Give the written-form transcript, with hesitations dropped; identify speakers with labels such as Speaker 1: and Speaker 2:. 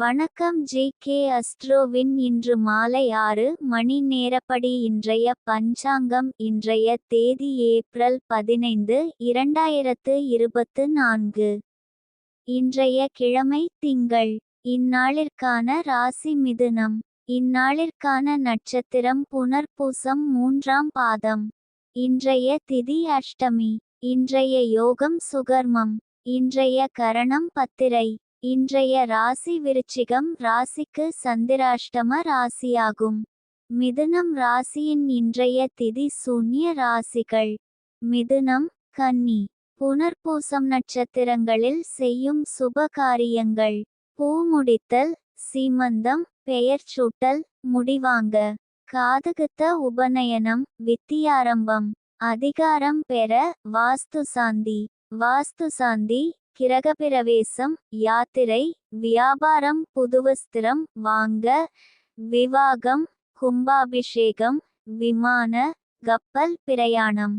Speaker 1: வணக்கம் ஜி.கே. அஸ்ட்ரோவின் இன்று மாலை 6 மணி நேரப்படி இன்றைய பஞ்சாங்கம். இன்றைய தேதி ஏப்ரல் 15, 2024. இன்றைய கிழமை திங்கள். இந்நாளிற்கான ராசி மிதுனம். இந்நாளிற்கான நட்சத்திரம் புனர்பூசம் 3ஆம் பாதம். இன்றைய திதி அஷ்டமி. இன்றைய யோகம் சுகர்மம். இன்றைய கரணம் பத்திரை. இன்றைய ராசி விருச்சிகம் ராசிக்கு சந்திராஷ்டம ராசியாகும். மிதுனம் ராசியின் இன்றைய திதி சூன்ய ராசிகள்: மிதுனம், கன்னி. புனர்பூசம் நட்சத்திரங்களில் செய்யும் சுப காரியங்கள்: பூ முடித்தல், சீமந்தம், பெயர் சூட்டல், முடிவாங்க, காதுகுத்த, உபநயனம், வித்தியாரம்பம், அதிகாரம் பெற, வாஸ்துசாந்தி. வாஸ்துசாந்தி, கிரகப்பிரவேசம், யாத்திரை, வியாபாரம், புதுவஸ்திரம் வாங்க, விவாகம், கும்பாபிஷேகம், விமான, கப்பல் பிரயாணம்.